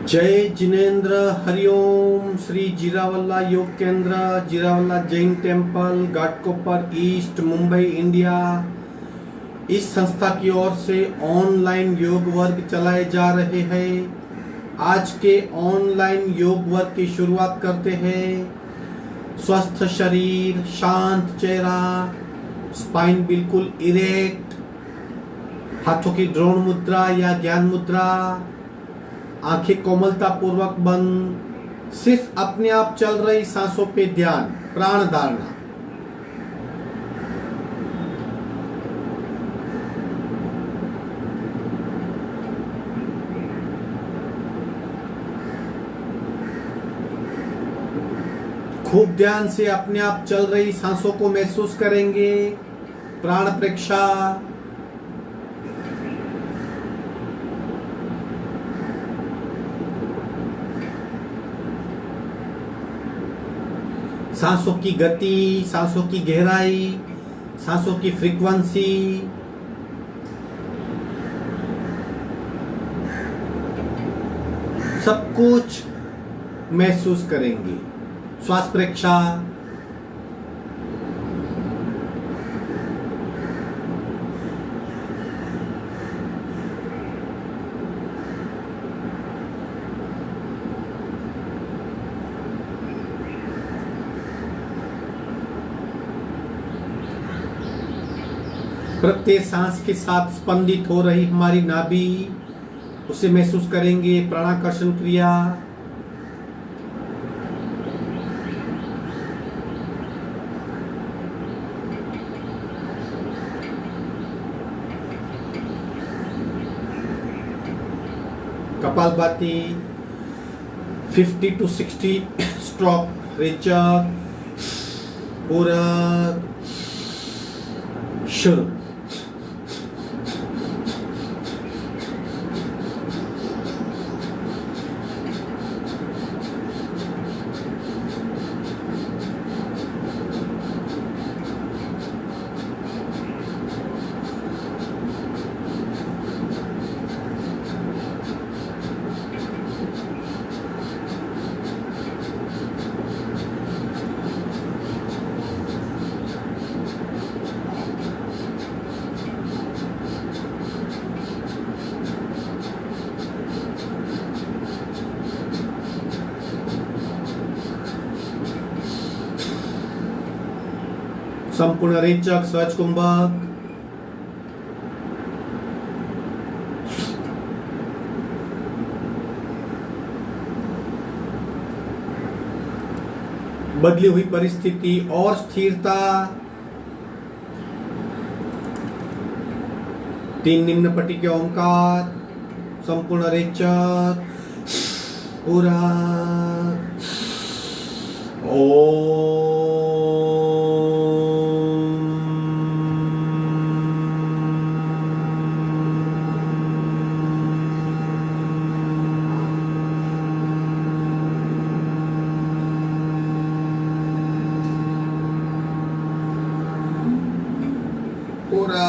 जय जिनेन्द्र हरिओम। श्री जीरावल्ला योग केंद्र, Jirawala Jain temple, Ghatkopar east, Mumbai, India. इस संस्था की ओर से ऑनलाइन योग वर्ग चलाए जा रहे हैं। आज के ऑनलाइन योग वर्ग की शुरुआत करते हैं। स्वस्थ शरीर, शांत चेहरा, स्पाइन बिल्कुल इरेक्ट, हाथों की द्रोण मुद्रा या ज्ञान मुद्रा, आंखें कोमलता पूर्वक बंद, सिर्फ अपने आप चल रही सांसों पे ध्यान, प्राण धारणा। खूब ध्यान से अपने आप चल रही सांसों को महसूस करेंगे। प्राण प्रेक्षा। सांसों की गति, सांसों की गहराई, सांसों की फ्रीक्वेंसी। सब कुछ महसूस करेंगे। श्वास प्रेक्षा। प्रत्येक सांस के साथ स्पंदित हो रही हमारी नाभि, उसे महसूस करेंगे। प्राणाकर्षण क्रिया। Kapalbhati 50 to 60 stroke. रेचक, पूरक, शुरू। संपूर्ण रेचक, सहज कुंभक। बदली हुई परिस्थिति और स्थिरता। 3 निम्न पट्टी के ओंकार। संपूर्ण रेचक, पूरा ओम। पूरा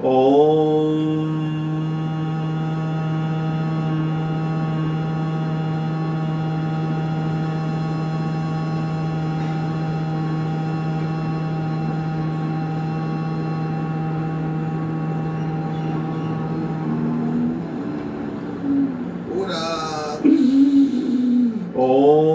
ओम। पूरा ओम।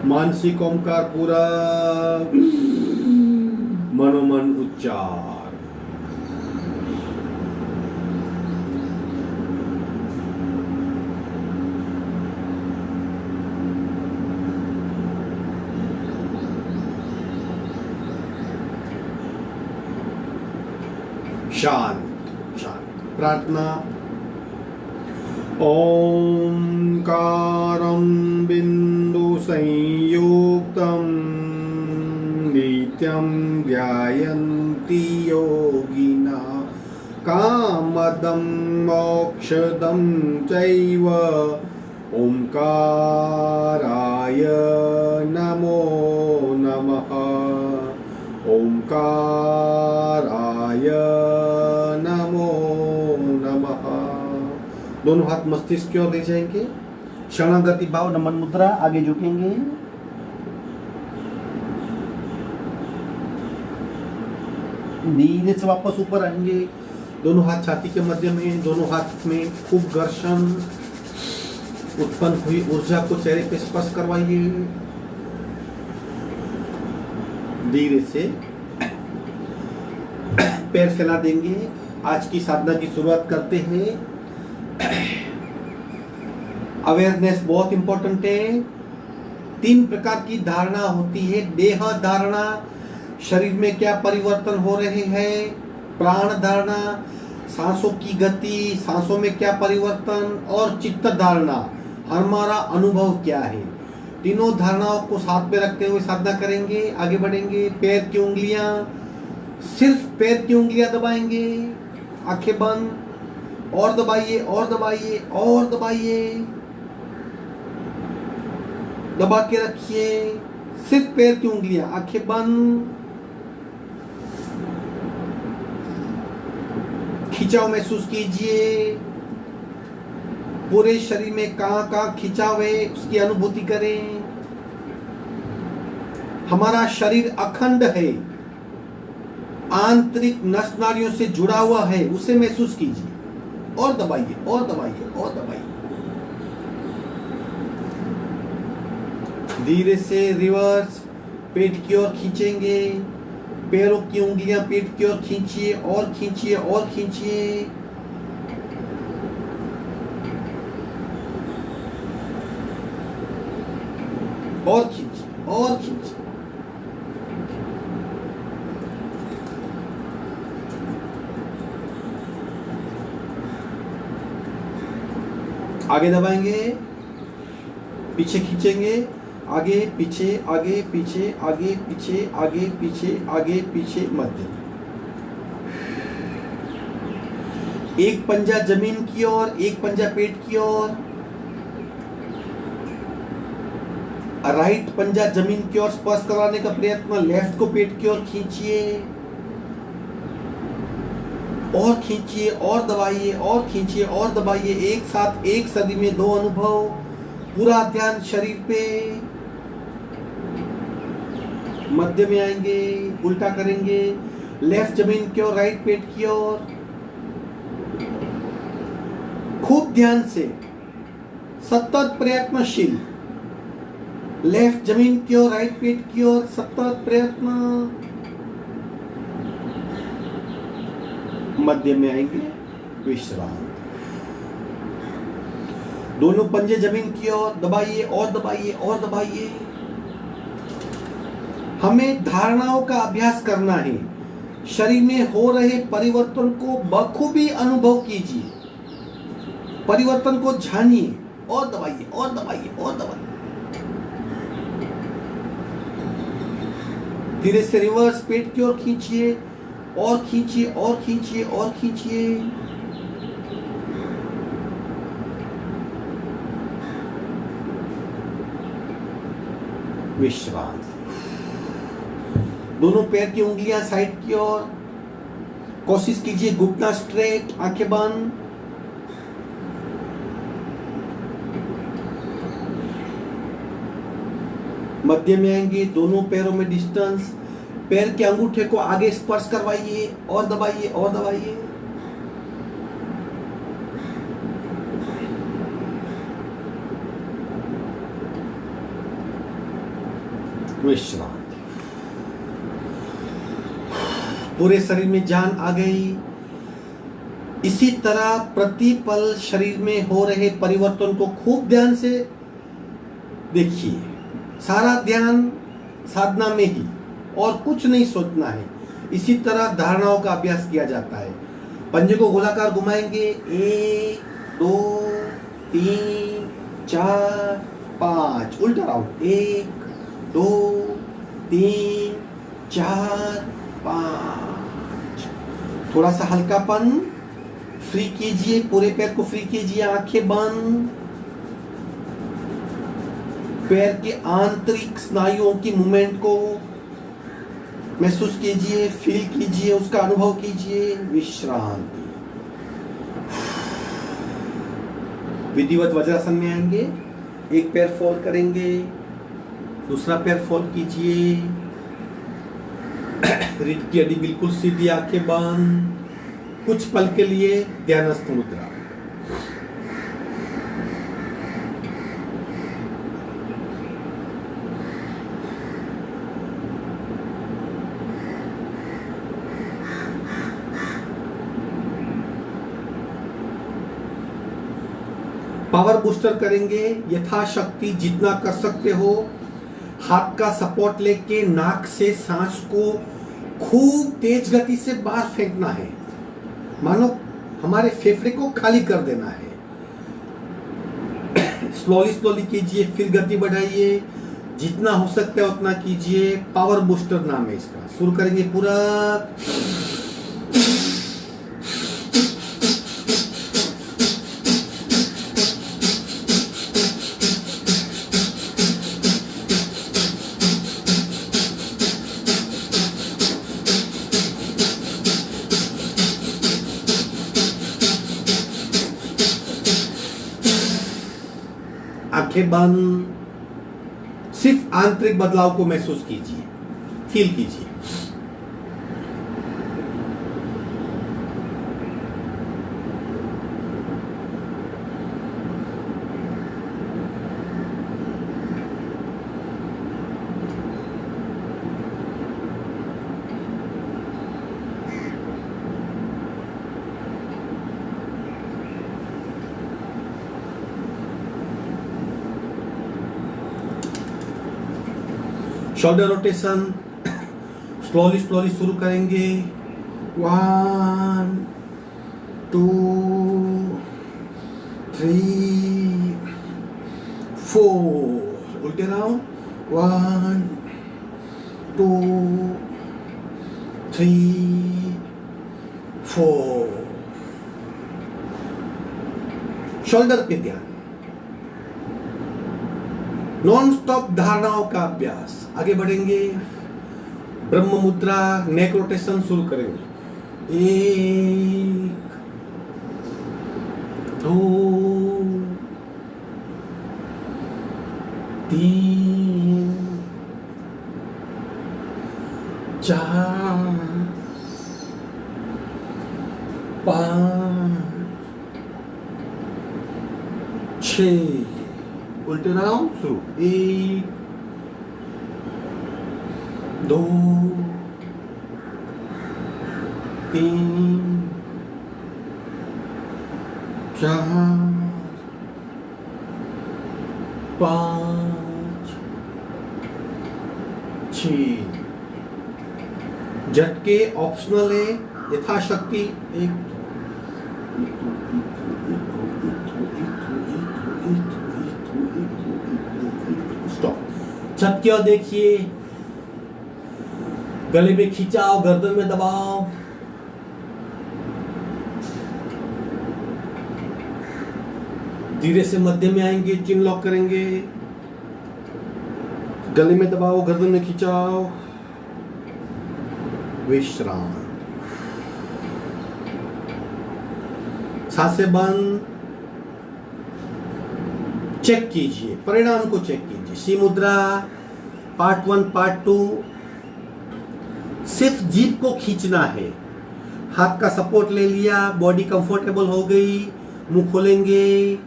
मानसिक ओंकार पूरा, मनोमन उच्चार। शांत शांत प्रार्थना। ओंकारं बिंदु संयुक्तम् तं ध्यायन्ति योगिनः कामदं मोक्षदं चैव ओंकाराय नमो नमः। ओंकाराय नमो नमः। दोनों हाथ मस्तिष्क की ओर ले जाएंगे। शरणागति भाव, नमन मुद्रा, आगे झुकेंगे। धीरे से वापस ऊपर आएंगे। दोनों हाथ छाती के मध्य में, दोनों हाथ में खूब घर्षण, उत्पन्न हुई ऊर्जा को चेहरे पे स्पर्श करवाइए। धीरे से पैर फैला देंगे। आज की साधना की शुरुआत करते हैं। अवेयरनेस बहुत इंपॉर्टेंट है। 3 प्रकार की धारणा होती है। देह धारणा, शरीर में क्या परिवर्तन हो रहे हैं। प्राण धारणा, सांसों की गति, सांसों में क्या परिवर्तन। और चित्त धारणा, हमारा अनुभव क्या है। तीनों धारणाओं को साथ में रखते हुए साधना करेंगे। आगे बढ़ेंगे। पैर की उंगलियां, सिर्फ पैर की उंगलियां दबाएंगे। आंखें बंद, और दबाइए और दबाइए और दबाइए, दबा के रखिए। सिर्फ पैर की उंगलियां, आंखें बंद। खिंचाव महसूस कीजिए। पूरे शरीर में कहां कहां खिंचाव है उसकी अनुभूति करें। हमारा शरीर अखंड है, आंतरिक नस नाड़ियों से जुड़ा हुआ है, उसे महसूस कीजिए। और दबाइए और दबाइए और दबाइए। धीरे से रिवर्स, पेट की ओर खींचेंगे। पैरों की उंगलियां पेट की ओर खींचिए और खींचिए और खींचिए। और खींचिए और खींचिए। आगे दबाएंगे, पीछे खींचेंगे। आगे पीछे, आगे पीछे, आगे पीछे, आगे पीछे, आगे पीछे, मध्य। एक पंजा जमीन की ओर, एक पंजा पेट की ओर। राइट पंजा जमीन की ओर स्पर्श कराने का प्रयत्न। लेफ्ट को पेट की ओर खींचिए और खींचिए और दबाइए और खींचिए और दबाइए। एक साथ एक सदी में 2 अनुभव। पूरा ध्यान शरीर पे। मध्य में आएंगे, उल्टा करेंगे। लेफ्ट जमीन की ओर, राइट पेट की ओर। खूब ध्यान से, सतत प्रयत्नशील। लेफ्ट जमीन की ओर, राइट पेट की ओर, सतत प्रयत्न। मध्य में आएंगे, विश्राम। दोनों पंजे जमीन की ओर, दबाइए और दबाइए और दबाइए। हमें धारणाओं का अभ्यास करना है। शरीर में हो रहे परिवर्तन को बखूबी अनुभव कीजिए। परिवर्तन को जानिए और दबाइए और दबाइए और दबाइए। धीरे से रिवर्स, पेट की ओर खींचिए और खींचिए और खींचिए और खींचिए। विश्राम। दोनों पैर की उंगलियां साइड की ओर। कोशिश कीजिए घुटना स्ट्रेट, आंखें बंद। मध्य में आएंगे। दोनों पैरों में डिस्टेंस। पैर के अंगूठे को आगे स्पर्श करवाइए और दबाइए और दबाइए। विश्राम। पूरे शरीर में जान आ गई। इसी तरह प्रतिपल शरीर में हो रहे परिवर्तन को खूब ध्यान से देखिए। सारा ध्यान साधना में ही, और कुछ नहीं सोचना है। इसी तरह धारणाओं का अभ्यास किया जाता है। पंजे को गोलाकार घुमाएंगे। 1 2 3 4 5। उल्टा राउंड। 1 2 3 4 5। थोड़ा सा हल्कापन, फ्री कीजिए, पूरे पैर को फ्री कीजिए, आंखें बंद। पैर के आंतरिक स्नायुओं की मूवमेंट को महसूस कीजिए, फील कीजिए, उसका अनुभव कीजिए। विश्रांति। विधिवत वज्रासन में आएंगे, एक पैर फोल्ड करेंगे, दूसरा पैर फोल्ड कीजिए, रीढ़ की हड्डी बिल्कुल सीधी, आंखें बंद। कुछ पल के लिए ध्यानस्थ मुद्रा। पावर बूस्टर करेंगे यथाशक्ति, जितना कर सकते हो। हाथ का सपोर्ट लेके नाक से सांस को खूब तेज गति से बाहर फेंकना है, मानो हमारे फेफड़े को खाली कर देना है। स्लोली स्लोली कीजिए, फिर गति बढ़ाइए, जितना हो सकता है उतना कीजिए। पावर बूस्टर नाम है इसका। शुरू करेंगे पूरा। आंखें बंद, सिर्फ आंतरिक बदलाव को महसूस कीजिए, फील कीजिए। शोल्डर रोटेशन स्लोली स्लोली शुरू करेंगे। 1 2 3 4। उल्टे राउंड। 1 2 3 4। शोल्डर पे ध्यान। नॉन स्टॉप धारणाओं का अभ्यास। आगे बढ़ेंगे, ब्रह्म मुद्रा, नेक रोटेशन शुरू करेंगे। 1 2 3 4 5 6। उल्टे राउंड शुरू। 1 2 3 4 5 6। झटके ऑप्शनल है, यथाशक्ति। एक स्टॉप। छत की ओर देखिए, गले में खिंचाओ, गर्दन में दबाओ। धीरे से मध्य में आएंगे, चिन लॉक करेंगे, गले में दबाओ, गर्दन में खिंचाओ। विश्राम। सांसें बंद। चेक कीजिए, परिणाम को चेक कीजिए। सी मुद्रा पार्ट 1 पार्ट 2। सिर्फ जीभ को खींचना है। हाथ का सपोर्ट ले लिया, बॉडी कंफर्टेबल हो गई, मुंह खोलेंगे,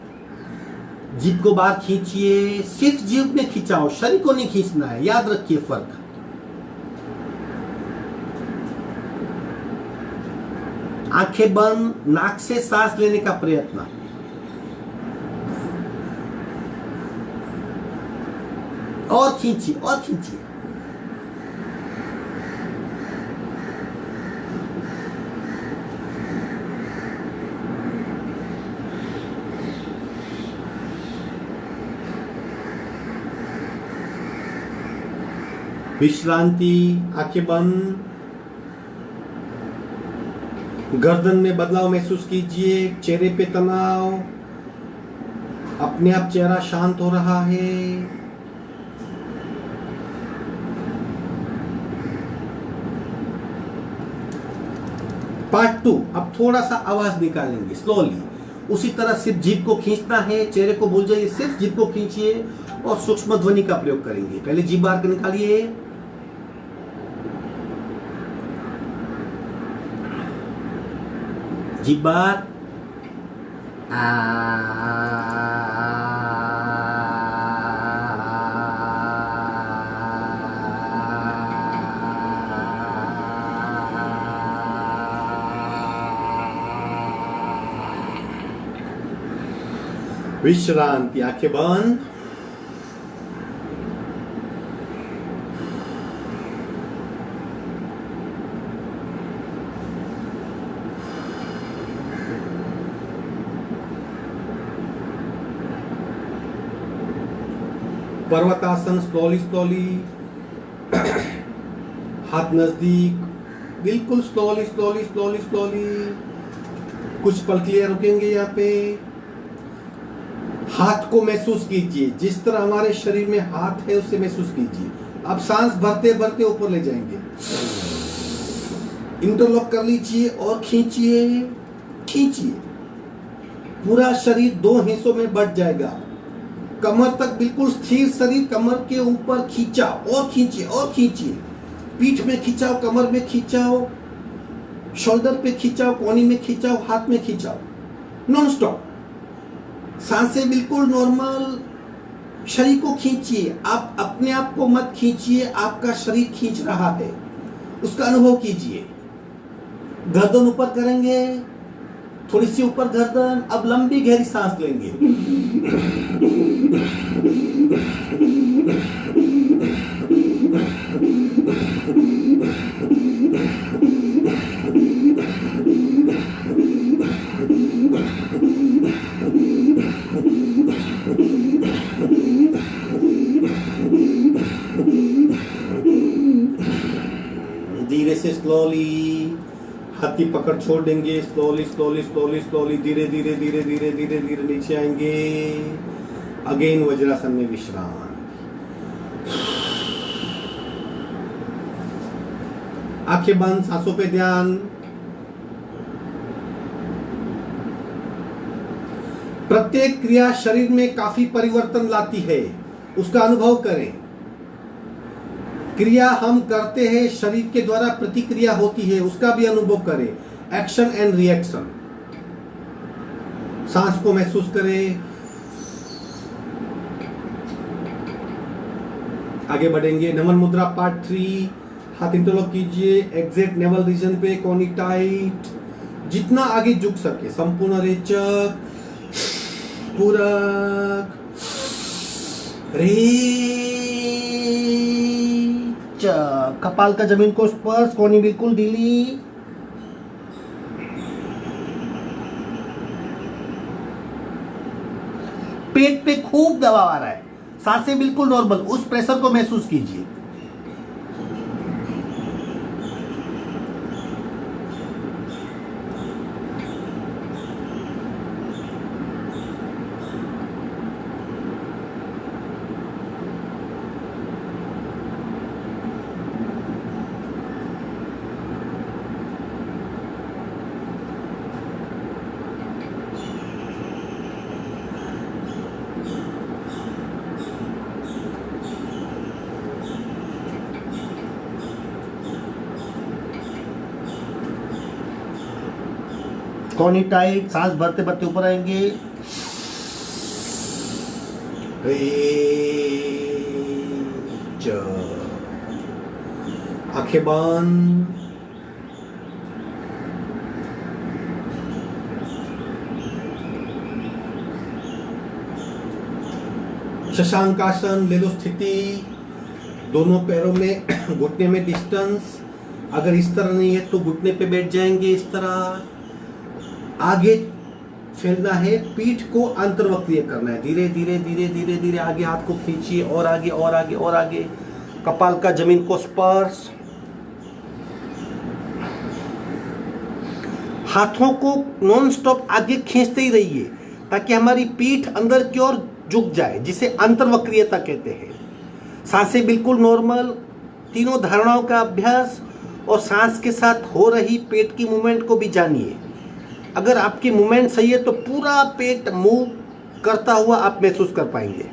जीभ को बाहर खींचिए। सिर्फ जीभ में खिंचाओ, शरीर को नहीं खींचना है, याद रखिए फर्क। आंखें बंद, नाक से सांस लेने का प्रयत्न। और खींचिए, और खींचिए। विश्रांति, आंखें बंद। गर्दन में बदलाव महसूस कीजिए, चेहरे पे तनाव, अपने आप चेहरा शांत हो रहा है। पार्ट 2, अब थोड़ा सा आवाज निकालेंगे स्लोली। उसी तरह सिर्फ जीभ को खींचना है, चेहरे को भूल जाइए, सिर्फ जीभ को खींचिए और सूक्ष्म ध्वनि का प्रयोग करेंगे। पहले जीभ बाहर कर निकालिए, जीभ बाहर, विश्रांति, आंखें बंद। पर्वतासन, स्लोली स्लोली, हाथ नजदीक, बिल्कुल स्लोली स्लोली स्लोली स्लोली। कुछ पल के लिए रुकेंगे यहाँ पे। हाथ को महसूस कीजिए, जिस तरह हमारे शरीर में हाथ है उसे महसूस कीजिए। अब सांस भरते भरते ऊपर ले जाएंगे। इंटरलॉक कर लीजिए और खींचिए, खींचिए। पूरा शरीर 2 हिस्सों में बंट जाएगा। कमर तक बिल्कुल स्थिर शरीर, कमर के ऊपर खींचा और खींचिए और खींचिए। पीठ में खिंचाओ, कमर में खिंचाओ, शोल्डर पे खिंचाओ, कोहनी में खिंचाओ, हाथ में खिंचाओ, नॉन स्टॉप। सांसें बिल्कुल नॉर्मल। शरीर को खींचिए, आप अपने आप को मत खींचिए, आपका शरीर खींच रहा है, उसका अनुभव कीजिए। गर्दन ऊपर करेंगे, थोड़ी सी ऊपर गर्दन। अब लंबी गहरी सांस लेंगे। धीरे से स्लोली हाथ की पकड़ छोड़ देंगे। स्लोली स्लोली स्लोली स्लोली, धीरे धीरे धीरे धीरे धीरे धीरे नीचे आएंगे। अगेन वज्रासन में विश्राम। आंखें बंद, सांसों पे ध्यान। प्रत्येक क्रिया शरीर में काफी परिवर्तन लाती है, उसका अनुभव करें। क्रिया हम करते हैं, शरीर के द्वारा प्रतिक्रिया होती है, उसका भी अनुभव करें। Action and reaction. सांस को महसूस करें। आगे बढ़ेंगे। नमन मुद्रा पार्ट 3। हाथ इंटरलॉक कीजिए, एग्जैक्ट नेवल रीजन पे, कोनी टाइट, जितना आगे झुक सके। संपूर्ण रेचक, पूरक, कपाल का जमीन को स्पर्श, कोहनी बिल्कुल ढीली। पेट पे खूब दबाव आ रहा है, सांसें बिल्कुल नॉर्मल, उस प्रेशर को महसूस कीजिए। कोहनी टाइट, सांस भरते भरते ऊपर आएंगे। आंखें बंद। शशांकासन ले लो स्थिति। दोनों पैरों में घुटने में डिस्टेंस। अगर इस तरह नहीं है तो घुटने पे बैठ जाएंगे। इस तरह आगे फैलना है, पीठ को अंतर्वक्रीय करना है। धीरे धीरे धीरे धीरे धीरे आगे हाथ को खींचिए और आगे और आगे और आगे। कपाल का जमीन को स्पर्श। हाथों को नॉन स्टॉप आगे खींचते ही रहिए ताकि हमारी पीठ अंदर की ओर झुक जाए, जिसे अंतर्वक्रियता कहते हैं। सांसें बिल्कुल नॉर्मल। तीनों धारणाओं का अभ्यास और सांस के साथ हो रही पेट की मूवमेंट को भी जानिए। अगर आपकी मूवमेंट सही है तो पूरा पेट मूव करता हुआ आप महसूस कर पाएंगे।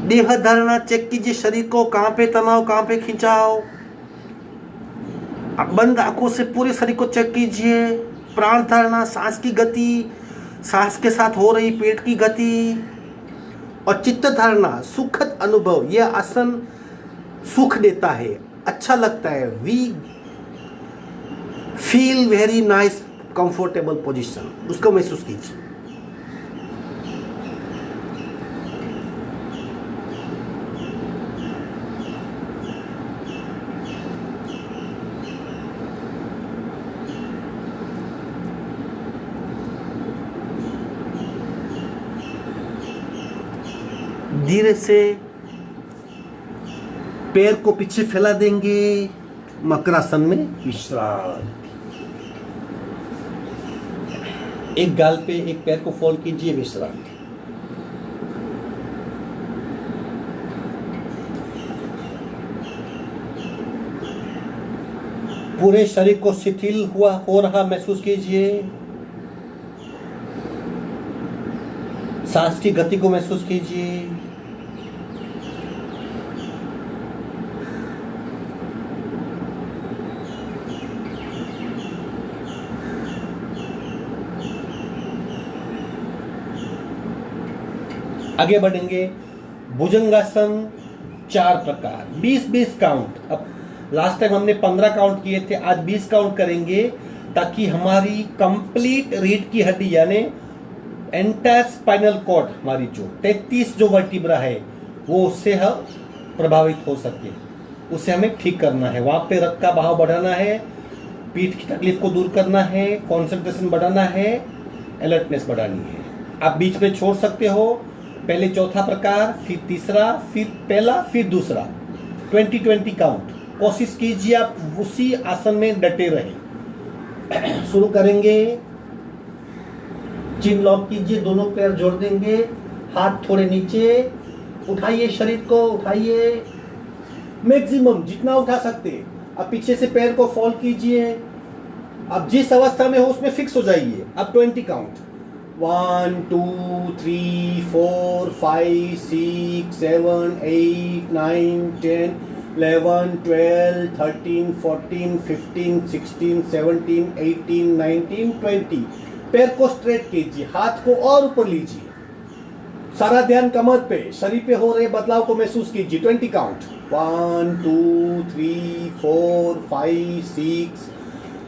देह धारणा चेक कीजिए, शरीर को कहां पे तनाव, कहां पे खिंचाव। बंद आंखों से पूरे शरीर को चेक कीजिए। प्राण धारणा, सांस की गति, सांस के साथ हो रही पेट की गति। और चित्त धारणा, सुखद अनुभव। यह आसन सुख देता है, अच्छा लगता है। We feel very nice comfortable position, उसको महसूस कीजिए। धीरे से पैर को पीछे फैला देंगे। मकरासन में विश्राम। एक गाल पे एक पैर को फोल्ड कीजिए, विश्राम। पूरे शरीर को शिथिल हुआ हो रहा महसूस कीजिए। सांस की गति को महसूस कीजिए। आगे बढ़ेंगे। भुजंगासन 4 प्रकार, 20-20 काउंट। अब लास्ट टाइम हमने 15 काउंट किए थे, आज 20 काउंट करेंगे ताकि हमारी कंप्लीट रीढ़ की हड्डी यानी एंटायर स्पाइनल कॉर्ड, हमारी जो 33 जो वर्टिब्रा है वो उससे हम प्रभावित हो सके, उसे हमें ठीक करना है। वहां पे रक्त का बहाव बढ़ाना है, पीठ की तकलीफ को दूर करना है, कॉन्सेंट्रेशन बढ़ाना है, अलर्टनेस बढ़ानी है। आप बीच में छोड़ सकते हो, पहले चौथा प्रकार, फिर तीसरा, फिर पहला, फिर दूसरा। 20-20 काउंट। कोशिश कीजिए आप उसी आसन में डटे रहें। शुरू करेंगे। चिन लॉक कीजिए, दोनों पैर जोड़ देंगे, हाथ थोड़े नीचे, उठाइए शरीर को, उठाइए मैक्सिमम जितना उठा सकते। अब पीछे से पैर को फोल्ड कीजिए। अब जिस अवस्था में हो उसमें फिक्स हो जाइए। अब 20 काउंट। 1 2 3 4 5 6 7 8 9 10 11 12 13 14 15 16 17 18 19 20। पैर को स्ट्रेट कीजिए, हाथ को और ऊपर लीजिए। सारा ध्यान कमर पे, शरीर पे हो रहे बदलाव को महसूस कीजिए। 20 काउंट। 1 2 3 4 5 6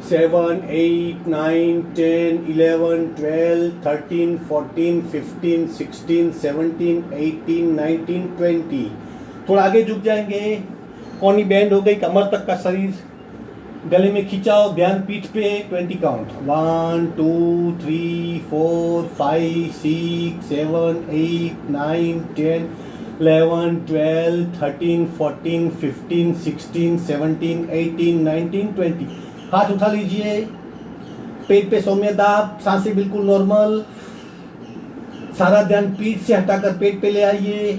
7 8 9 10 11 12 13 14 15 16 17 18 19 20। थोड़ा आगे झुक जाएंगे, कोनी बैंड हो गई, कमर तक का शरीर, गले में खिंचाओ, ध्यान पीठ पे। 20 काउंट। 1 2 3 4 5 6 7 8 9 10 11 12 13 14 15 16 17 18 19 20। हाथ उठा लीजिए, पेट पे सौम्य दाब, सांसें बिल्कुल नॉर्मल। सारा ध्यान पीठ से हटाकर पेट पे ले आइए।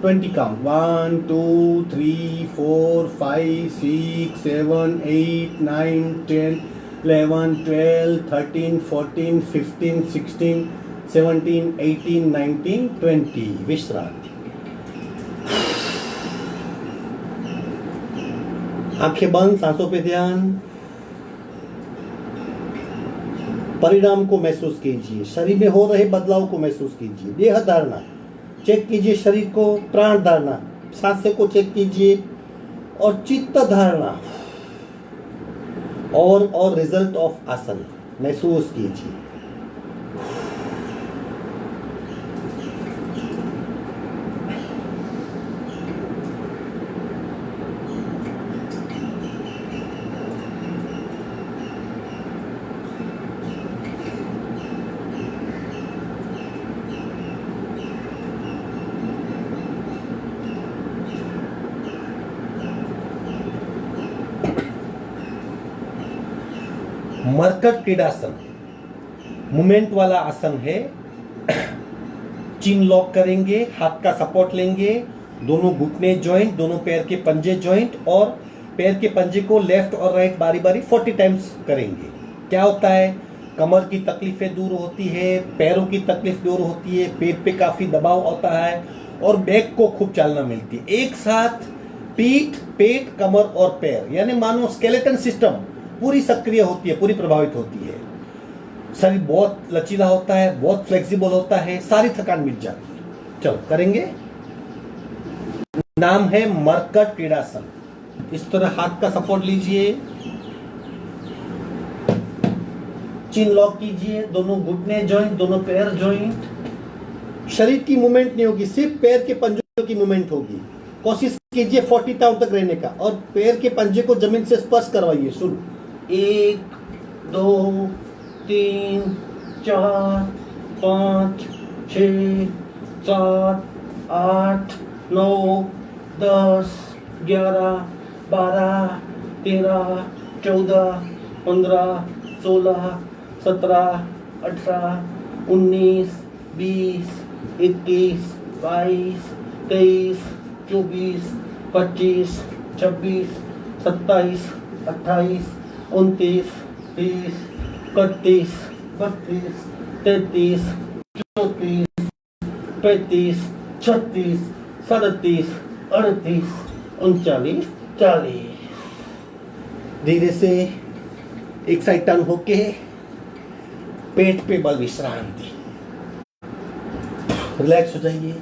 20 काउंट। 1 2 3 4 5 6 7 8 9 10 11 12 13 14 15 16 17 18 19 20। विश्रांति। आंखें बंद, सांसों पे ध्यान। परिणाम को महसूस कीजिए, शरीर में हो रहे बदलाव को महसूस कीजिए। देह धारणा चेक कीजिए, शरीर को। प्राण धारणा, सांसें को चेक कीजिए। और चित्त धारणा और रिजल्ट ऑफ आसन महसूस कीजिए। मरकट क्रीड़ासन मूवमेंट वाला आसन है। चिन लॉक करेंगे, हाथ का सपोर्ट लेंगे, दोनों घुटने जॉइंट, दोनों पैर के पंजे जॉइंट और पैर के पंजे को लेफ्ट और राइट बारी बारी 40 टाइम्स करेंगे। क्या होता है, कमर की तकलीफें दूर होती है, पैरों की तकलीफ दूर होती है, पेट पे काफी दबाव होता है और बैक को खूब चालना मिलती है। एक साथ पीठ, पेट, कमर और पैर, यानी मानो स्केलेटन सिस्टम पूरी सक्रिय होती है, पूरी प्रभावित होती है। शरीर बहुत लचीला होता है, बहुत फ्लेक्सिबल होता है, सारी थकान मिट जाती है। चलो करेंगे। नाम है मरकट क्रीड़ासन। इस तरह हाथ का सपोर्ट लीजिए, चिन लॉक कीजिए, दोनों घुटने जॉइंट, दोनों पैर जॉइंट। शरीर की मूवमेंट नहीं होगी, सिर्फ पैर के पंजों की मूवमेंट होगी। कोशिश कीजिए 40 टाउन तक रहने का और पैर के पंजे को जमीन से स्पर्श करवाइए। शुरू 1 2 3 4 5 6 7 8 9 10 11 12 13 14 15 16 17 18 19 20 21 22 23 24 25 26 27 28 29 30 31 32 33 34 35 36 37 38 39 40। धीरे से एक साइड टर्न होके पेट पे बल विश्रांति, रिलैक्स हो जाइए।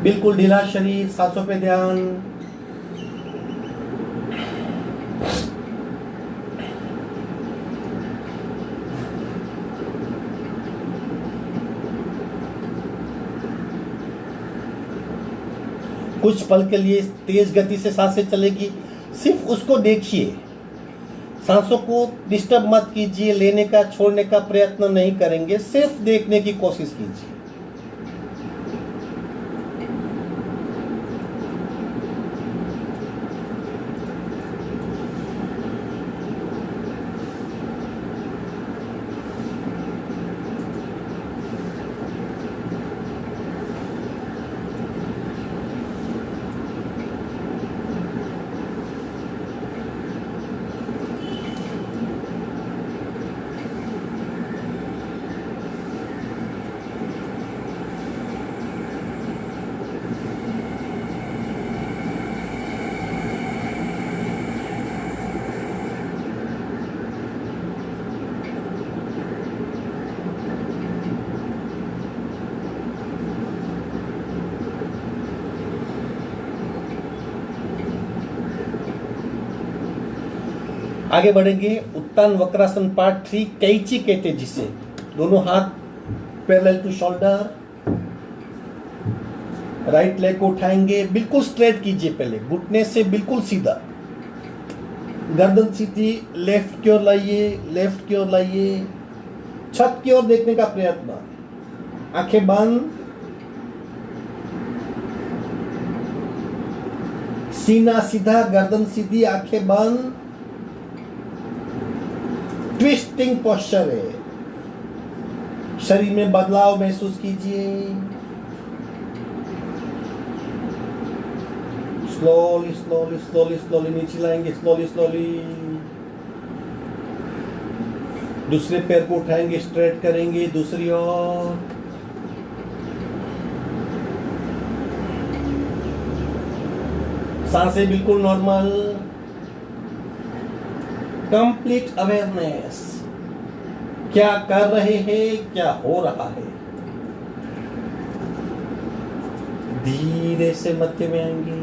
बिल्कुल ढीला शरीर, सांसों पे ध्यान। कुछ पल के लिए तेज गति से सांसें चलेगी, सिर्फ उसको देखिए। सांसों को डिस्टर्ब मत कीजिए, लेने का छोड़ने का प्रयत्न नहीं करेंगे, सिर्फ देखने की कोशिश कीजिए। आगे बढ़ेंगे। उत्तान वक्रासन पार्ट 3, कैची कहते हैं जिसे। दोनों हाथ parallel to shoulder, right leg को उठाएंगे, बिल्कुल स्ट्रेट कीजिए, पहले घुटने से बिल्कुल सीधा, गर्दन सीधी, लेफ्ट की ओर लाइए, लेफ्ट की ओर लाइए, छत की ओर देखने का प्रयत्न, आंखें बंद, सीना सीधा, गर्दन सीधी, आंखें बंद। ट्विस्टिंग पोस्चर है, शरीर में बदलाव महसूस कीजिए। स्लोली स्लोली स्लोली स्लोली नीचे लाएंगे, स्लोली स्लोली। दूसरे पैर को उठाएंगे, स्ट्रेट करेंगे, दूसरी ओर। सांसें बिल्कुल नॉर्मल, कंप्लीट अवेयरनेस, क्या कर रहे हैं, क्या हो रहा है। धीरे से मध्य में आएंगे,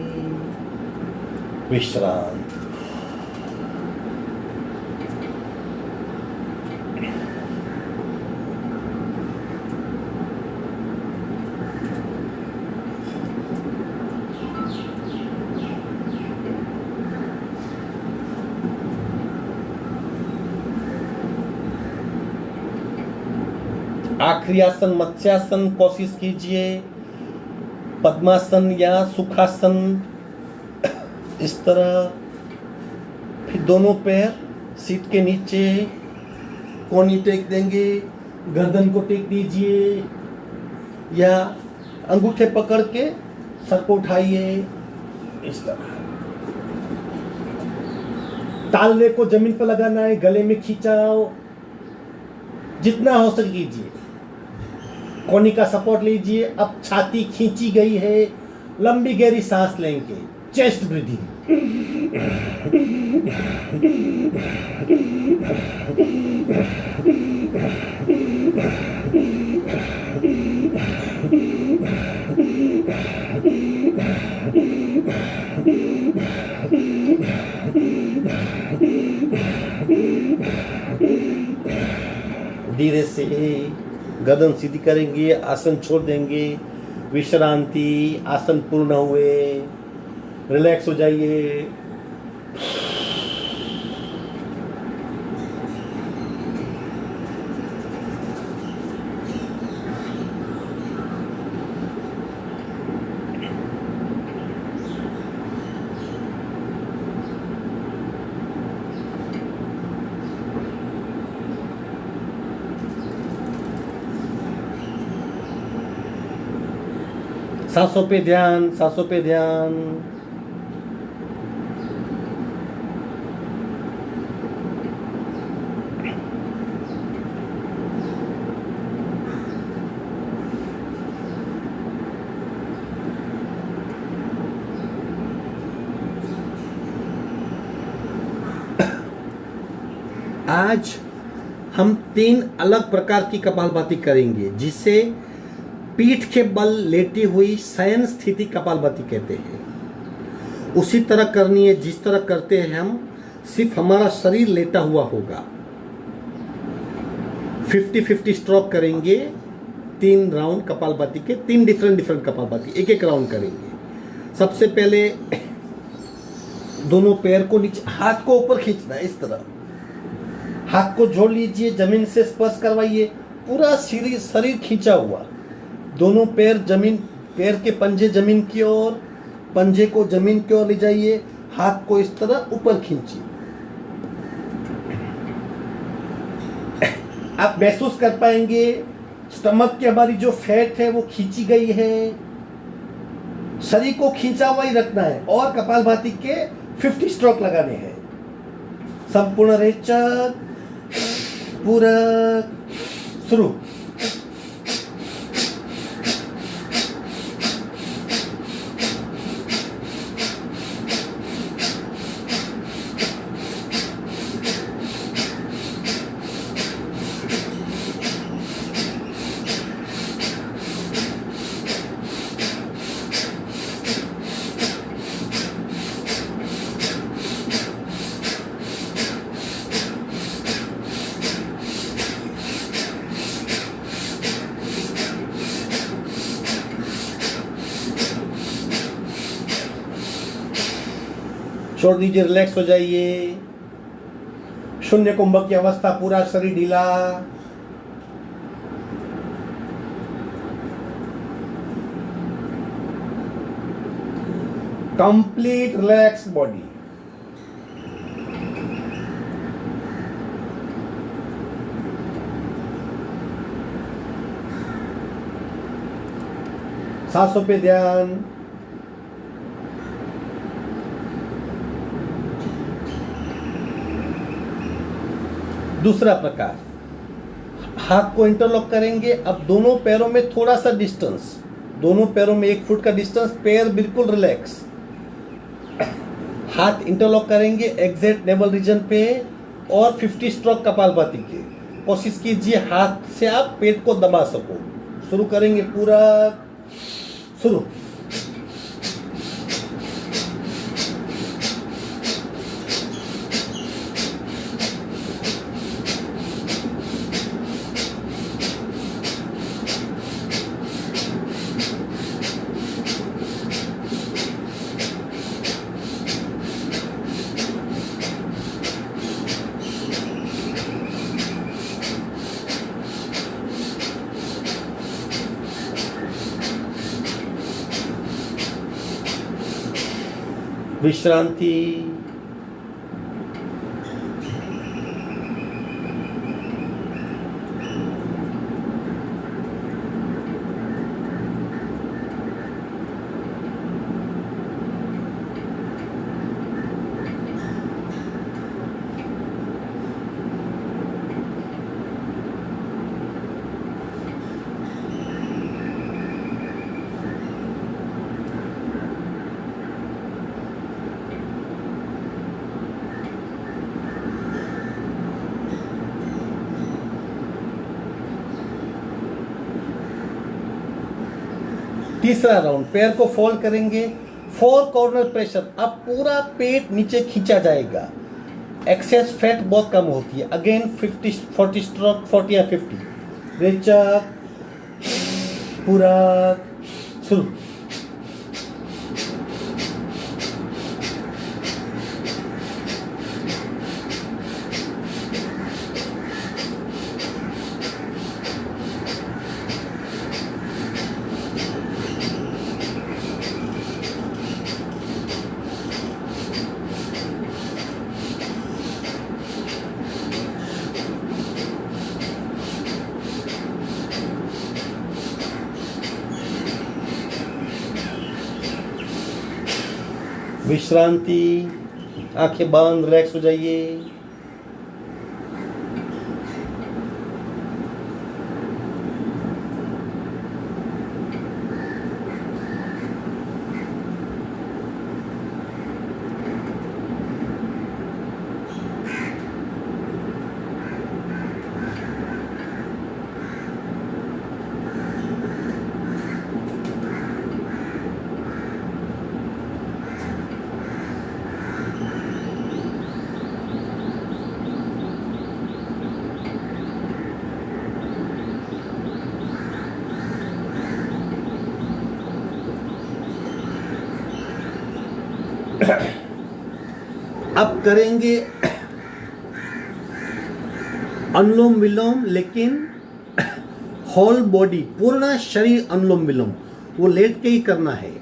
विश्रांत। आखिरी आसन मत्स्यासन कोशिश कीजिए, पद्मासन या सुखासन, इस तरह फिर दोनों पैर सीट के नीचे, कोहनी टेक देंगे, गर्दन को टेक दीजिए या अंगूठे पकड़ के सर को उठाइए इस तरह। तालवे को जमीन पर लगाना है, गले में खींचाओ, जितना हो सके कीजिए। कोहनी का सपोर्ट लीजिए। अब छाती खींची गई है, लंबी गहरी सांस लेंगे, चेस्ट ब्रीदिंग। धीरे से गर्दन सीधी करेंगे, आसन छोड़ देंगे, विश्रांति। आसन पूर्ण हुए, रिलैक्स हो जाइए। सांसों पे ध्यान, सांसों पे ध्यान। आज हम 3 अलग प्रकार की कपालभाति करेंगे, जिसे पीठ के बल लेटी हुई शयन स्थिति कपालभाति कहते हैं। उसी तरह करनी है जिस तरह करते हैं हम, सिर्फ हमारा शरीर लेटा हुआ होगा। 50-50 स्ट्रोक करेंगे। 3 राउंड कपालभाति के, 3 डिफरेंट कपालभाति, एक राउंड करेंगे। सबसे पहले दोनों पैर को नीचे, हाथ को ऊपर खींचना है इस तरह। हाथ को जोड़ लीजिए, जमीन से स्पर्श करवाइए, पूरा शरीर खींचा हुआ। दोनों पैर जमीन, पैर के पंजे जमीन की ओर, पंजे को जमीन की ओर ले जाइए। हाथ को इस तरह ऊपर खींचिए। आप महसूस कर पाएंगे स्टमक की हमारी जो फैट है वो खींची गई है। शरीर को खींचा हुआ ही रखना है और कपालभाति के 50 स्ट्रोक लगाने हैं। संपूर्ण रेचक, पूरक, शुरू। छोड़ दीजिए, रिलैक्स हो जाइए। शून्य कुंभक की अवस्था, पूरा शरीर ढीला। Complete relax body. सांसों पे ध्यान। दूसरा प्रकार, हाथ को इंटरलॉक करेंगे। अब दोनों पैरों में थोड़ा सा डिस्टेंस, दोनों पैरों में 1 फुट का डिस्टेंस, पैर बिल्कुल रिलैक्स। हाथ इंटरलॉक करेंगे एग्जैक्ट नेवल रीजन पे और 50 स्ट्रोक कपालभाति के। कोशिश कीजिए हाथ से आप पेट को दबा सको। शुरू करेंगे, पूरा शुरू। विश्रांति। तीसरा राउंड, पैर को फोल्ड करेंगे, 4 कॉर्नर प्रेशर, अब पूरा पेट नीचे खींचा जाएगा, एक्सेस फैट बहुत कम होती है। अगेन 50 40 स्ट्रोक, 40 या 50, रेचक पूरा शुरू। विश्रांति, आंखें बंद, रिलैक्स हो जाइए। अब करेंगे अनुलोम विलोम, लेकिन होल बॉडी, पूर्ण शरीर अनुलोम विलोम, वो लेट के ही करना है।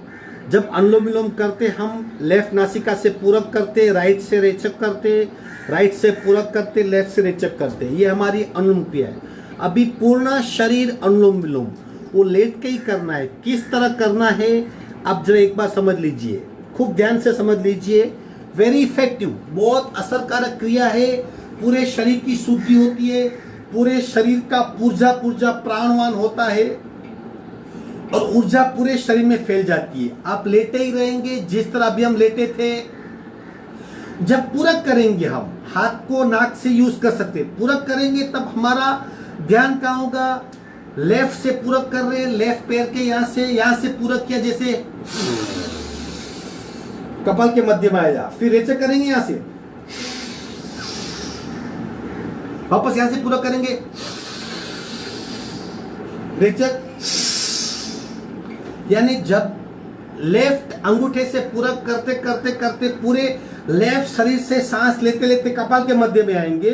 जब अनुलोम विलोम करते हम लेफ्ट नासिका से पूरक करते, राइट से रेचक करते, राइट से पूरक करते, लेफ्ट से रेचक करते, ये हमारी अनुलोम क्रिया है। अभी पूर्ण शरीर अनुलोम विलोम वो लेट के ही करना है। किस तरह करना है आप जरा एक बार समझ लीजिए, खूब ध्यान से समझ लीजिए। वेरी इफेक्टिव, बहुत असरकारक क्रिया है, पूरे शरीर की शुद्धि होती है, पूरे शरीर का पुर्जा प्राणवान होता है और ऊर्जा पूरे शरीर में फैल जाती है। आप लेटे ही रहेंगे जिस तरह अभी हम लेटे थे। जब पूरक करेंगे, हम हाथ को नाक से यूज कर सकते, पूरक करेंगे तब हमारा ध्यान कहाँ होगा, लेफ्ट से पूरक कर रहे हैं, लेफ्ट पैर के यहां से पूरक किया, जैसे कपाल के मध्य में आया, फिर रेचक करेंगे यहां से, वापस यहां से पूरक करेंगे, रेचक। यानी जब लेफ्ट अंगूठे से पूरक करते करते करते पूरे लेफ्ट शरीर से सांस लेते लेते कपाल के मध्य में आएंगे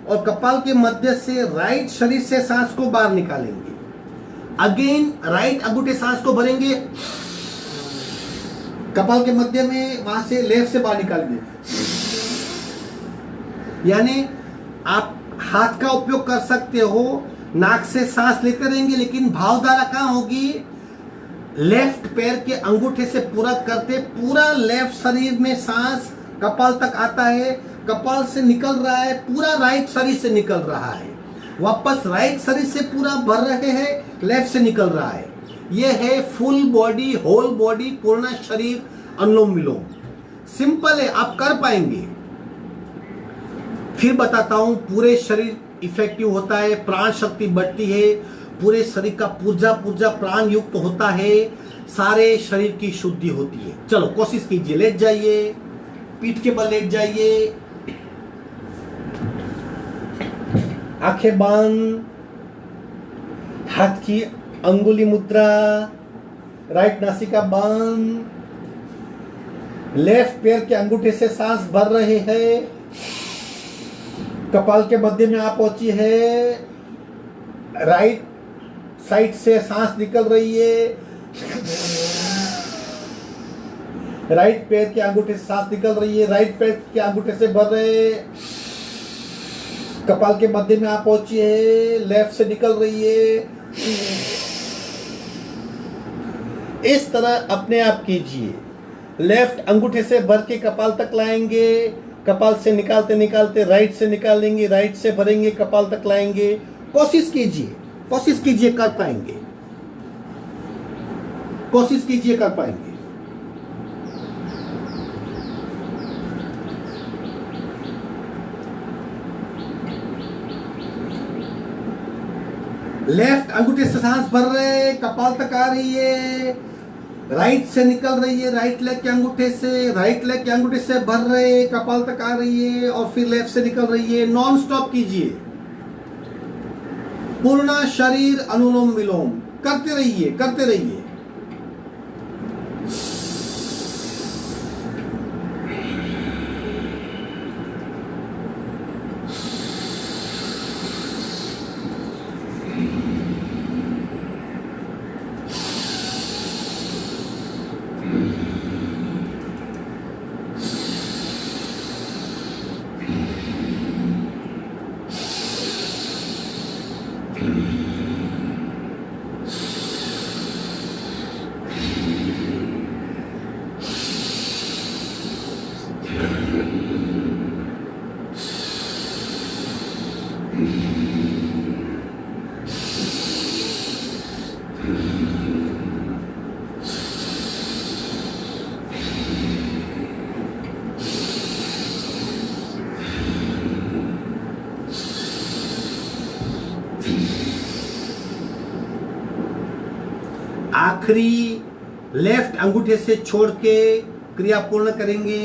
और कपाल के मध्य से राइट शरीर से सांस को बाहर निकालेंगे। अगेन राइट अंगूठे सांस को भरेंगे कपाल के मध्य में, वहां से लेफ्ट से बाहर निकालेंगे। यानी आप हाथ का उपयोग कर सकते हो, नाक से सांस लेते रहेंगे, लेकिन भावधारा कहां होगी, लेफ्ट पैर के अंगूठे से पूरक करते पूरा लेफ्ट शरीर में सांस कपाल तक आता है, कपाल से निकल रहा है, पूरा राइट शरीर से निकल रहा है, वापस राइट शरीर से पूरा भर रहे हैं, लेफ्ट से निकल रहा है। यह है फुल बॉडी, होल बॉडी, पूर्ण शरीर अनुलोम विलोम। सिंपल है, आप कर पाएंगे। फिर बताता हूं, पूरे शरीर इफेक्टिव होता है, प्राण शक्ति बढ़ती है, पूरे शरीर का पुर्जा प्राण युक्त होता है, सारे शरीर की शुद्धि होती है। चलो कोशिश कीजिए, लेट जाइए, पीठ के बल लेट जाइए, आंखें बंद, हाथ की अंगुली मुद्रा, राइट नासिका बंद, लेफ्ट पैर के अंगूठे से सांस भर रहे हैं, कपाल के मध्य में आप पहुंची है, राइट साइड से सांस निकल रही है, राइट पैर के अंगूठे से सांस निकल रही है, राइट पैर के अंगूठे से भर रहे, कपाल के मध्य में आप पहुंची है, लेफ्ट से निकल रही है। इस तरह अपने आप कीजिए, लेफ्ट अंगूठे से भर के कपाल तक लाएंगे, कपाल से निकालते निकालते राइट से निकालेंगे, राइट से भरेंगे, कपाल तक लाएंगे। कोशिश कीजिए, कर पाएंगे, कोशिश कीजिए, कर पाएंगे। लेफ्ट अंगूठे से सांस भर रहे, कपाल तक आ रही है, राइट से निकल रही है, राइट लेग के अंगूठे से, राइट लेग के अंगूठे से भर रहे, कपाल तक आ रही है और फिर लेफ्ट से निकल रही है। नॉन स्टॉप कीजिए, पूर्ण शरीर अनुलोम विलोम करते रहिए, करते रहिए। आखिरी लेफ्ट अंगूठे से छोड़ के क्रिया पूर्ण करेंगे।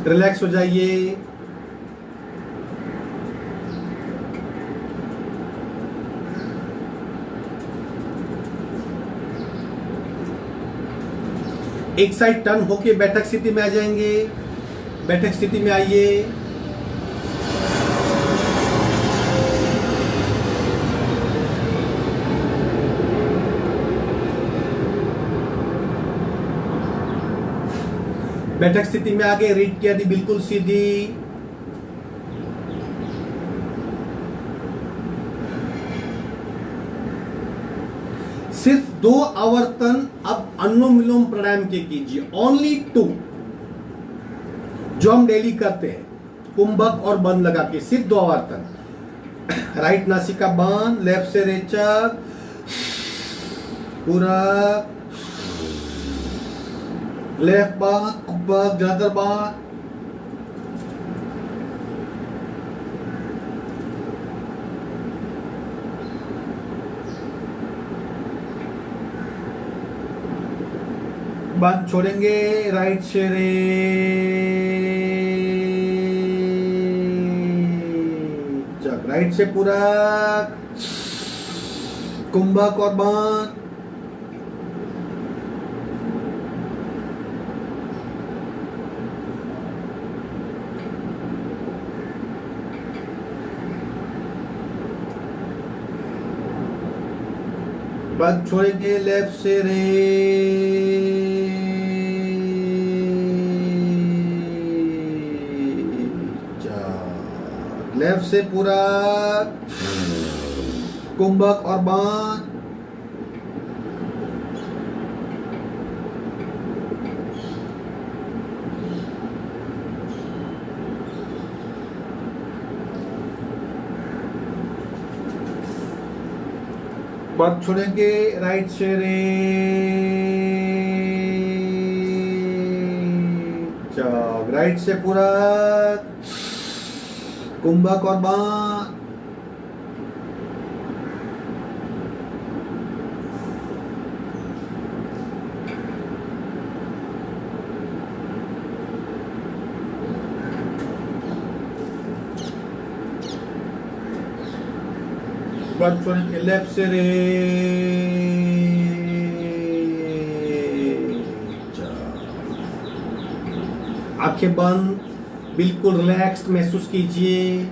रिलैक्स हो जाइए। एक साइड टर्न होके बैठक स्थिति में आ जाएंगे। बैठक स्थिति में आइए। बैठक स्थिति में आगे रीढ़ की हड्डी बिल्कुल सीधी। सिर्फ 2 आवर्तन अब अनुलोम विलोम प्राणायाम के कीजिए, ओनली 2, जो हम डेली करते हैं, कुंभक और बंद लगा के सिर्फ 2 आवर्तन। राइट नासिका बंद, लेफ्ट से रेचक, पूरा लेफ्ट बंद, कुंभक ज्यादातर बंद। बंद छोड़ेंगे। राइट से रे, चक राइट से पूरा कुंभक और बंद। बंद छोड़ेंगे। लेफ्ट से रे, लेफ्ट से पूरा कुंभक और बंद। बंद छोड़ेंगे। राइट से रे, राइट से पूरा कुंभक और बंद। बंद छोड़ेंगे। लेफ्ट से रे, आंखें बंद, बिल्कुल रिलैक्स्ड महसूस कीजिए।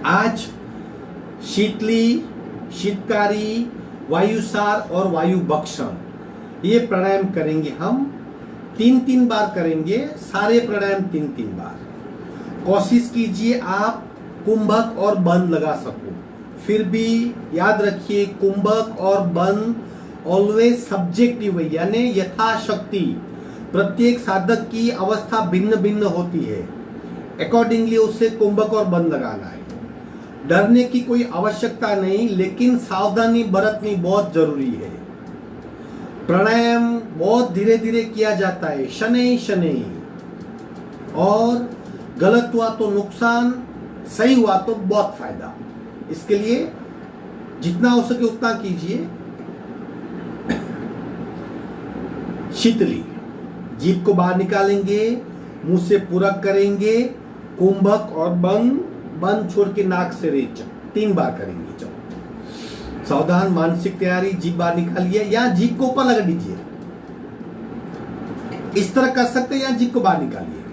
आज शीतली, शीतकारी, वायुसार और वायु बक्षण ये प्राणायाम करेंगे। हम 3-3 बार करेंगे, सारे प्राणायाम 3-3 बार। कोशिश कीजिए आप कुंभक और बंद लगा सको। फिर भी याद रखिए, कुंभक और बंद ऑलवेज सब्जेक्टिव है, यानी यथाशक्ति प्रत्येक साधक की अवस्था भिन्न भिन्न होती है, अकॉर्डिंगली उसे कुंभक और बंद लगाना है। डरने की कोई आवश्यकता नहीं, लेकिन सावधानी बरतनी बहुत जरूरी है। प्राणायाम बहुत धीरे धीरे किया जाता है, शनै शनै, और गलत हुआ तो नुकसान, सही हुआ तो बहुत फायदा। इसके लिए जितना हो सके उतना कीजिए। शीतली, जीभ को बाहर निकालेंगे, मुंह से पूरक करेंगे, कुंभक और बंद छोड़ के नाक से रेचक 3 बार करेंगे। चलो सावधान, मानसिक तैयारी। जीभ बाहर निकालिए, या जीभ को ऊपर लगा दीजिए, इस तरह कर सकते हैं, या जीभ को बाहर निकालिए।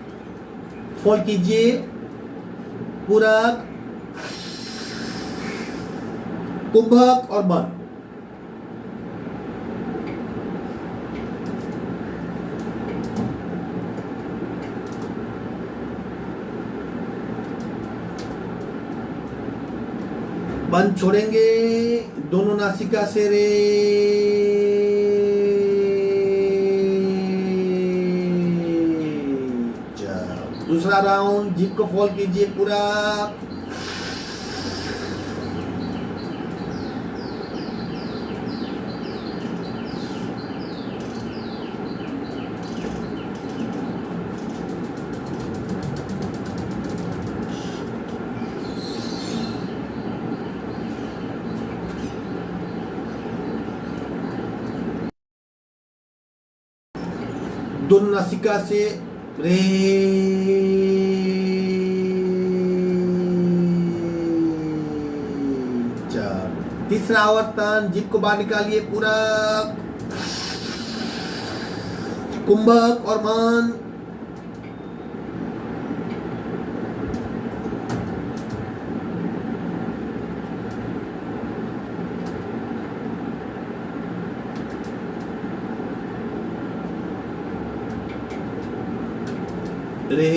फोल्ड कीजिए, पूरक, कुंभक और बंद। बंद छोड़ेंगे, दोनों नासिका से रे। दूसरा राउंड, जीभ को फोल्ड कीजिए पूरा, दोनों नासिका से रे। तीसरा आवर्तन, जीभ को बाहर निकालिए पूरा, कुंभक और बंद। रे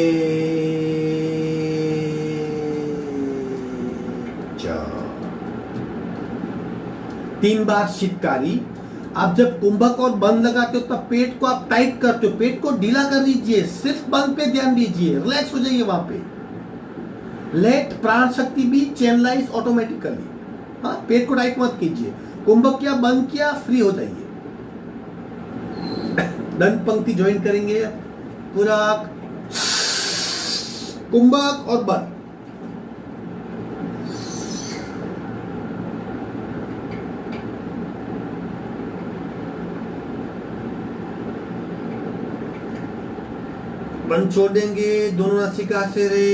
3 बार शीतकारी। आप जब कुंभक और बंद लगाते हो तब पेट को आप टाइट करते हो, पेट को ढीला कर दीजिए, सिर्फ बंद पे ध्यान दीजिए, रिलैक्स हो जाइए वहां पे। लेट प्राण शक्ति भी चैनलाइज ऑटोमेटिकली। हाँ, पेट को टाइट मत कीजिए। कुंभक किया, बंद किया, फ्री हो जाइए। दंड पंक्ति ज्वाइन करेंगे पूरा, कुंभक और बंद। बंद छोड़ देंगे, दोनों नासिका से रे।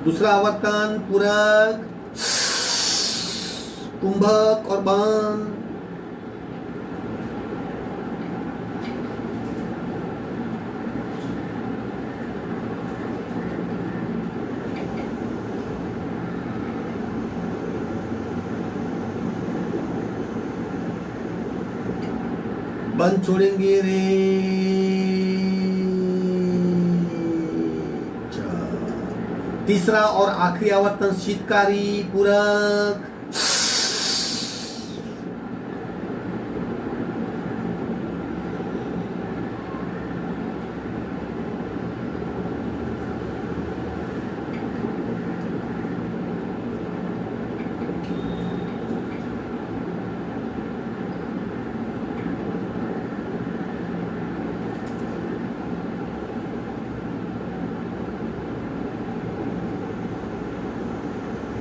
दूसरा आवर्तन, पूरक, कुंभक और बंद। बंद छोड़ेंगे रे। तीसरा और आखिरी आवर्तन, शीतकारी, पूरक,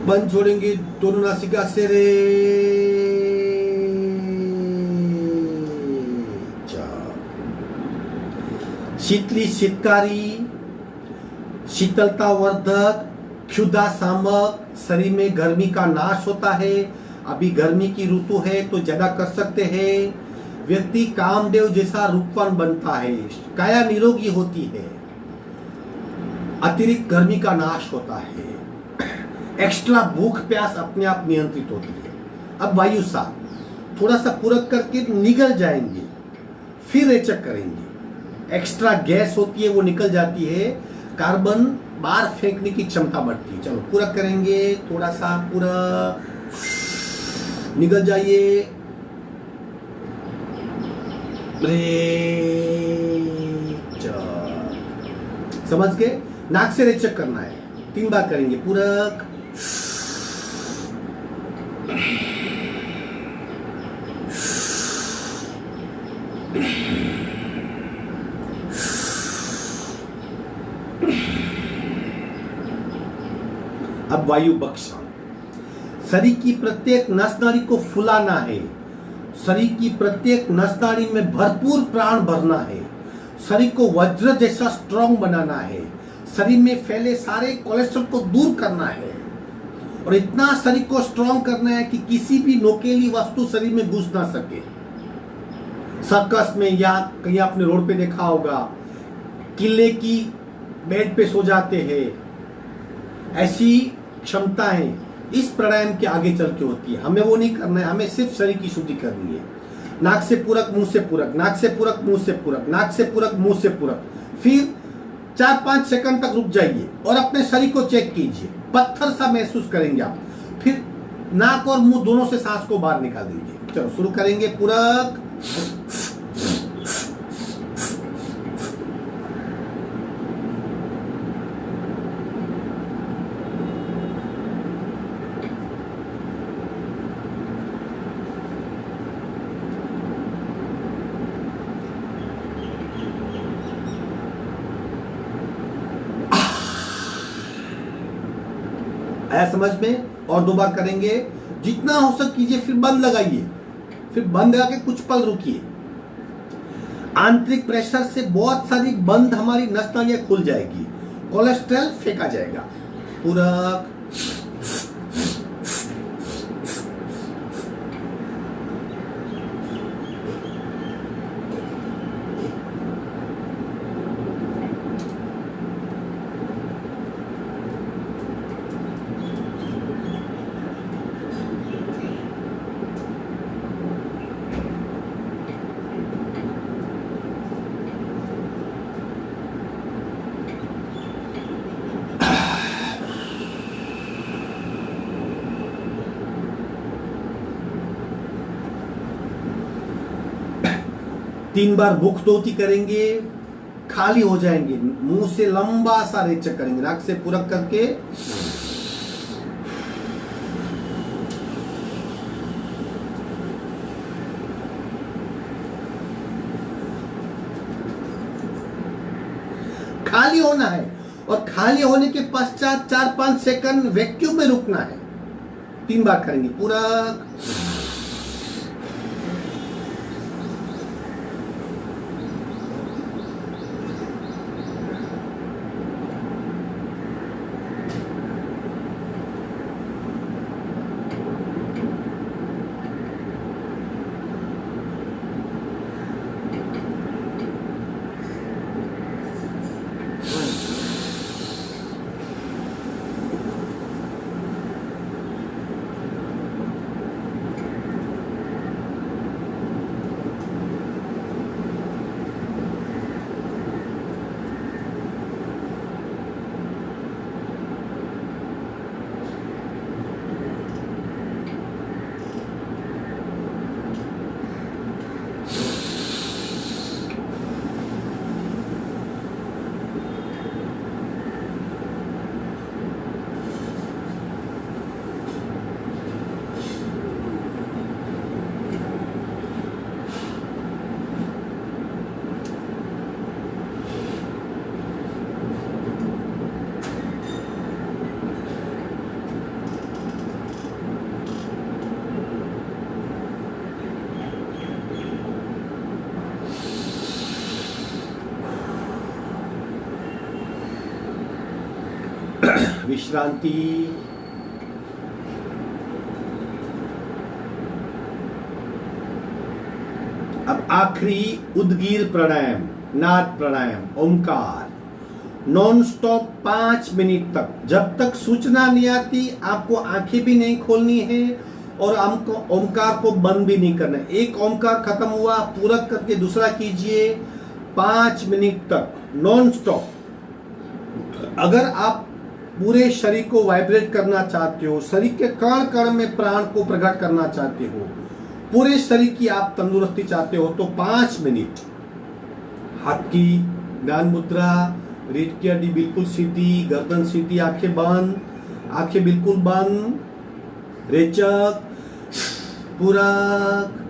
बंद छोड़ेंगे, दोनों नासिका से रे। शीतली, शीतकारी, शीतलता वर्धक, क्षुधा सामक, शरीर में गर्मी का नाश होता है। अभी गर्मी की ऋतु है तो ज्यादा कर सकते हैं। व्यक्ति कामदेव जैसा रूपवान बनता है, काया निरोगी होती है, अतिरिक्त गर्मी का नाश होता है, एक्स्ट्रा भूख प्यास अपने आप नियंत्रित होती है। अब वायु साफ, थोड़ा सा पूरक करके निकल जाएंगे, फिर रेचक करेंगे। एक्स्ट्रा गैस होती है वो निकल जाती है, कार्बन बाहर फेंकने की क्षमता बढ़ती है। चलो पूरक करेंगे, थोड़ा सा पूरक, निकल जाइए, समझ गए। नाक से रेचक करना है, 3 बार करेंगे पूरक, अब वायु बख्शा। शरीर की प्रत्येक नस नाड़ी को फुलाना है, शरीर की प्रत्येक नस नाड़ी में भरपूर प्राण भरना है, शरीर को वज्र जैसा स्ट्रांग बनाना है, शरीर में फैले सारे कोलेस्ट्रॉल को दूर करना है और इतना शरीर को स्ट्रांग करना है कि किसी भी नोकेली वस्तु शरीर में घुस ना सके। सर्कस में या कहीं आपने रोड पे देखा होगा, किले की बेड पे सो जाते हैं, ऐसी क्षमताएं इस प्राणायाम के आगे चल के होती है। हमें वो नहीं करना है, हमें सिर्फ शरीर की शुद्धि करनी है। नाक से पूरक, मुंह से पूरक, नाक से पूरक, मुंह से पूरक, नाक से पूरक, मुंह से पूरक। फिर 4-5 सेकंड तक रुक जाइए और अपने शरीर को चेक कीजिए, पत्थर सा महसूस करेंगे आप। फिर नाक और मुंह दोनों से सांस को बाहर निकाल दीजिए। चलो शुरू करेंगे पूरक, आया समझ में? और 2 बार करेंगे, जितना हो सके कीजिए, फिर बंद लगाइए, फिर बंद लगा के कुछ पल रुकिए। आंतरिक प्रेशर से बहुत सारी बंद हमारी नस नालियां खुल जाएगी, कोलेस्ट्रॉल फेंका जाएगा। पूरक, तीन बार मुख दोती करेंगे, खाली हो जाएंगे, मुंह से लंबा सा रेचक करेंगे, नाक से पूरक करके। खाली होना है और खाली होने के पश्चात 4-5 सेकंड वैक्यूम में रुकना है। 3 बार करेंगे पूरक, विश्रांति। अब आखिरी उद्गीर प्राणायाम, नाद प्राणायाम, ओंकार, नॉन स्टॉप 5 मिनट तक। जब तक सूचना नहीं आती आपको आंखें भी नहीं खोलनी है और हमको ओंकार को बंद भी नहीं करना है। एक ओंकार खत्म हुआ, पूरक करके दूसरा कीजिए, 5 मिनट तक नॉन स्टॉप। अगर आप पूरे शरीर को वाइब्रेट करना चाहते हो, शरीर के कण कण में प्राण को प्रकट करना चाहते हो, पूरे शरीर की आप तंदुरुस्ती चाहते हो, तो 5 मिनट हाथ की ज्ञान मुद्रा, रीढ़ की हड्डी बिल्कुल सीधी, गर्दन सीधी, आंखें बंद, आंखें बिल्कुल बंद, रेचक पूरक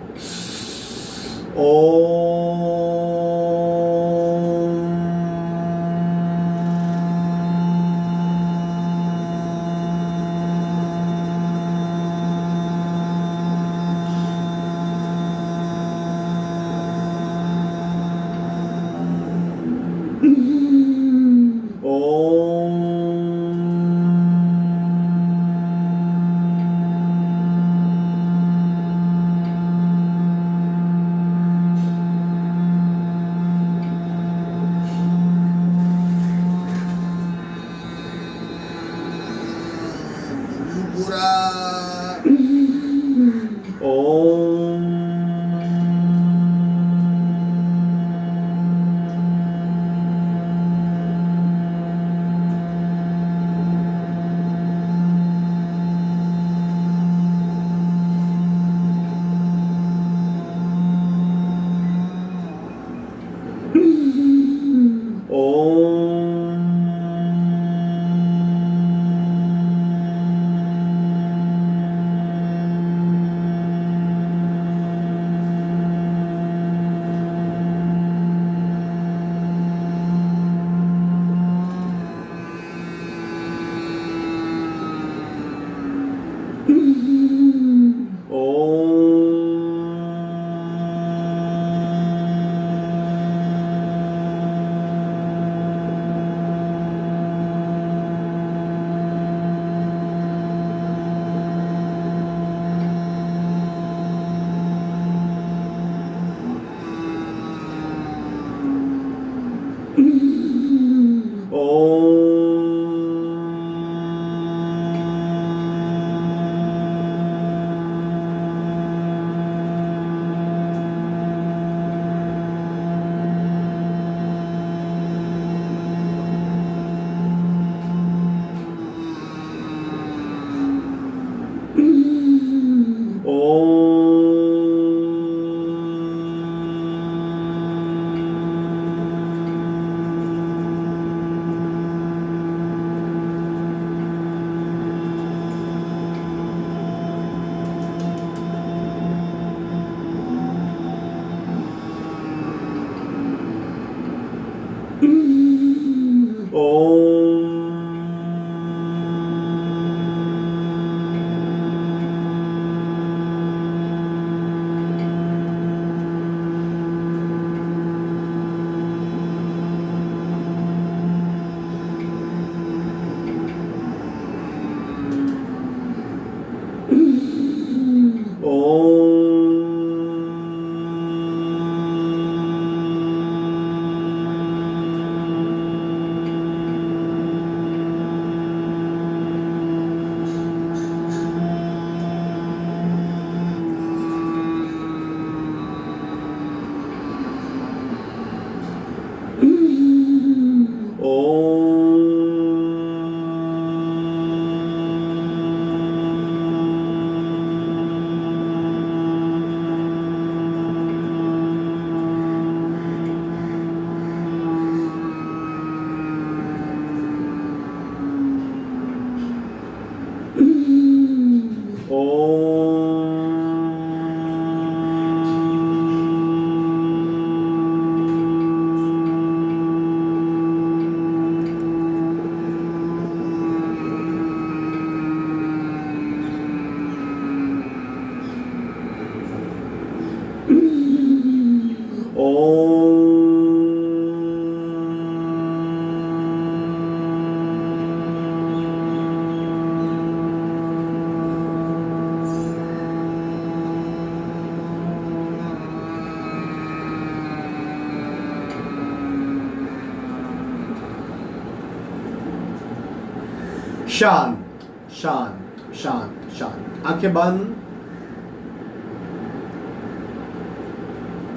शांत शांत शांत शांत, आंखें बंद।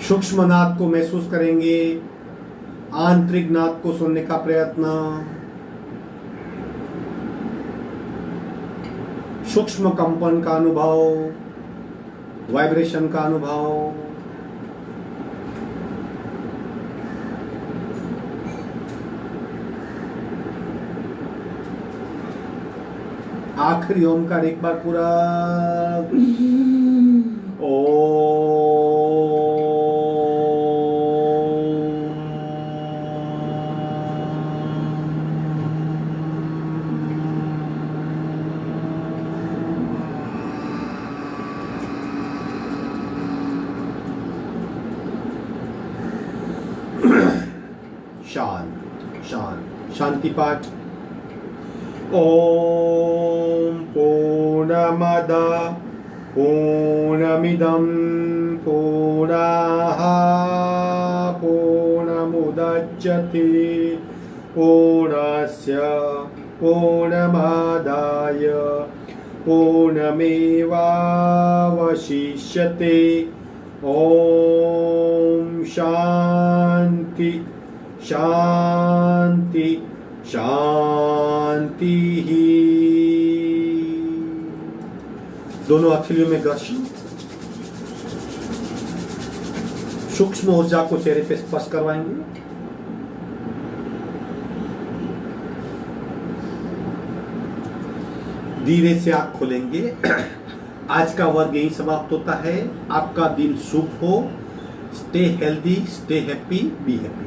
सूक्ष्म नाद को महसूस करेंगे, आंतरिक नाद को सुनने का प्रयत्न। सूक्ष्म कंपन का अनुभव, वाइब्रेशन का अनुभव। आखिरी ओमकार एक बार पूरा शांत शांत शांति पाठ। ओम पूर्णमद पूर्णमिदं पूर्णाः पूर्णमुदच्यते पूर्णस्य पूर्णमादाय पूर्णमेवावशिष्यते। ओम शांति शांति शांति ही। दोनों हथेलियों में घर्षण, सूक्ष्म ऊर्जा को चेहरे पे स्पर्श करवाएंगे। धीरे से आंख खोलेंगे। आज का वर्ग यही समाप्त होता है। आपका दिन शुभ हो। Stay healthy, stay happy, be happy.